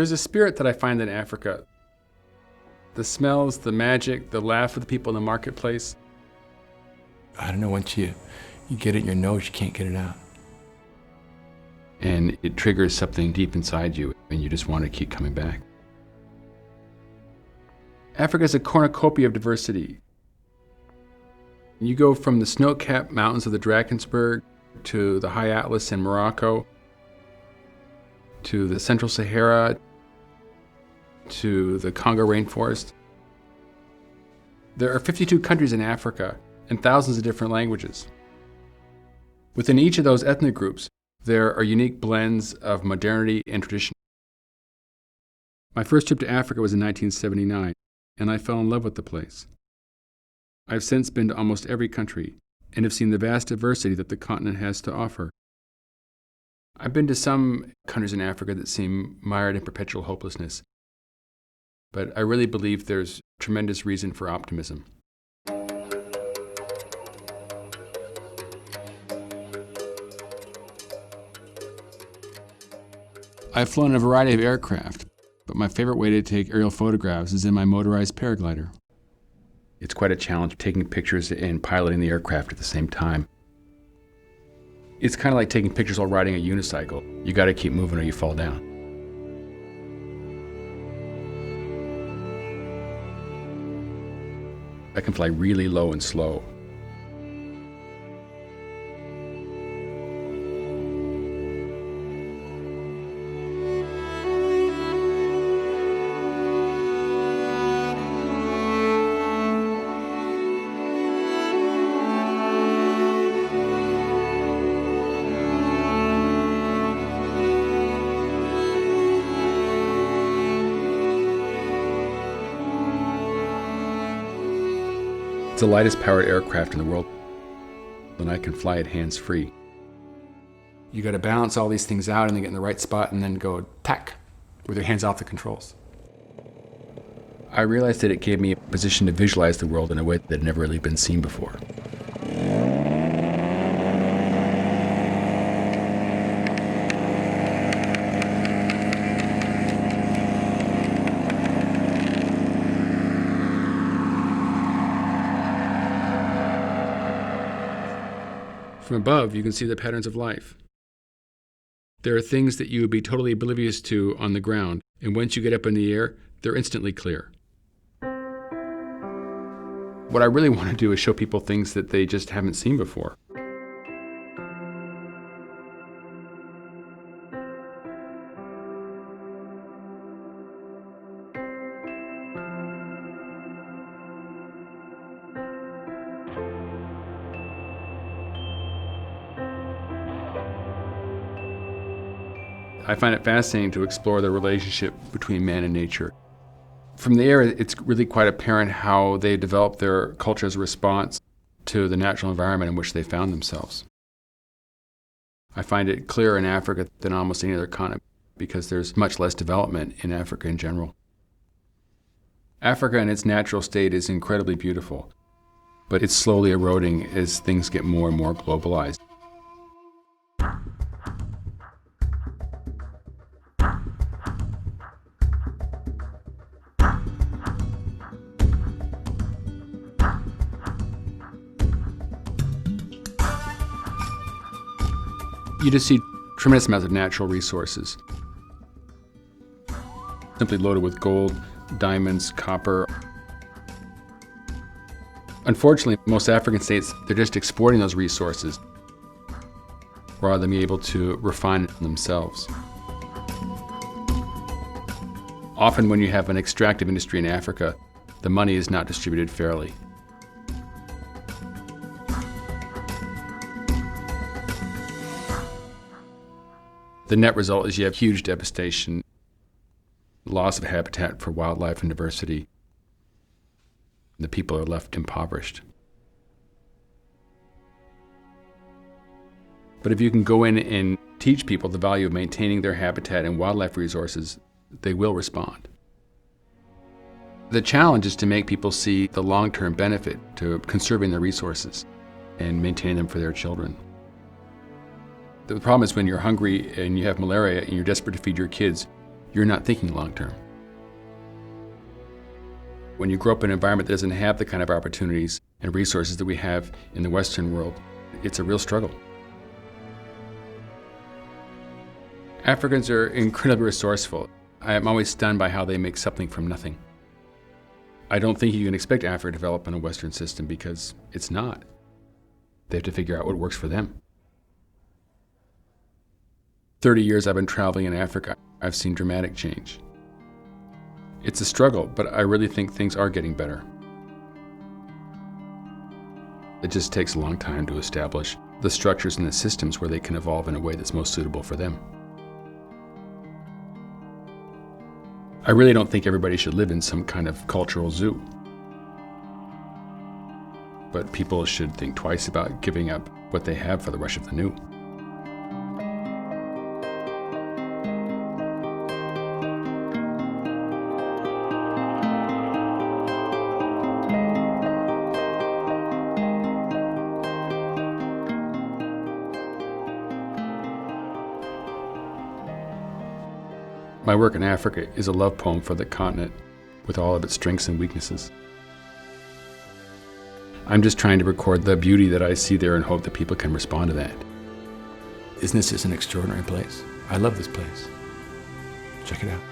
There's a spirit that I find in Africa. The smells, the magic, the laugh of the people in the marketplace. I don't know, once you get it in your nose, you can't get it out. And it triggers something deep inside you, and you just want to keep coming back. Africa is a cornucopia of diversity. You go from the snow-capped mountains of the Drakensberg to the High Atlas in Morocco, to the Central Sahara, to the Congo rainforest. There are 52 countries in Africa and thousands of different languages. Within each of those ethnic groups, there are unique blends of modernity and tradition. My first trip to Africa was in 1979, and I fell in love with the place. I've since been to almost every country and have seen the vast diversity that the continent has to offer. I've been to some countries in Africa that seem mired in perpetual hopelessness, but I really believe there's tremendous reason for optimism. I've flown a variety of aircraft, but my favorite way to take aerial photographs is in my motorized paraglider. It's quite a challenge taking pictures and piloting the aircraft at the same time. It's kind of like taking pictures while riding a unicycle. You got to keep moving or you fall down. I can fly really low and slow. It's the lightest powered aircraft in the world, and I can fly it hands-free. You got to balance all these things out and then get in the right spot and then go tack with your hands off the controls. I realized that it gave me a position to visualize the world in a way that had never really been seen before. From above, you can see the patterns of life. There are things that you would be totally oblivious to on the ground, and once you get up in the air, they're instantly clear. What I really want to do is show people things that they just haven't seen before. I find it fascinating to explore the relationship between man and nature. From the air, it's really quite apparent how they developed their culture as a response to the natural environment in which they found themselves. I find it clearer in Africa than almost any other continent because there's much less development in Africa in general. Africa in its natural state is incredibly beautiful, but it's slowly eroding as things get more and more globalized. You just see tremendous amounts of natural resources, simply loaded with gold, diamonds, copper. Unfortunately, most African states, they're just exporting those resources rather than be able to refine it themselves. Often when you have an extractive industry in Africa, the money is not distributed fairly. The net result is you have huge devastation, loss of habitat for wildlife and diversity. The people are left impoverished. But if you can go in and teach people the value of maintaining their habitat and wildlife resources, they will respond. The challenge is to make people see the long-term benefit to conserving their resources and maintaining them for their children. The problem is when you're hungry and you have malaria and you're desperate to feed your kids, you're not thinking long term. When you grow up in an environment that doesn't have the kind of opportunities and resources that we have in the Western world, it's a real struggle. Africans are incredibly resourceful. I am always stunned by how they make something from nothing. I don't think you can expect Africa to develop in a Western system because it's not. They have to figure out what works for them. 30 years I've been traveling in Africa. I've seen dramatic change. It's a struggle, but I really think things are getting better. It just takes a long time to establish the structures and the systems where they can evolve in a way that's most suitable for them. I really don't think everybody should live in some kind of cultural zoo. But people should think twice about giving up what they have for the rush of the new. My work in Africa is a love poem for the continent with all of its strengths and weaknesses. I'm just trying to record the beauty that I see there and hope that people can respond to that. Isn't this just an extraordinary place? I love this place. Check it out.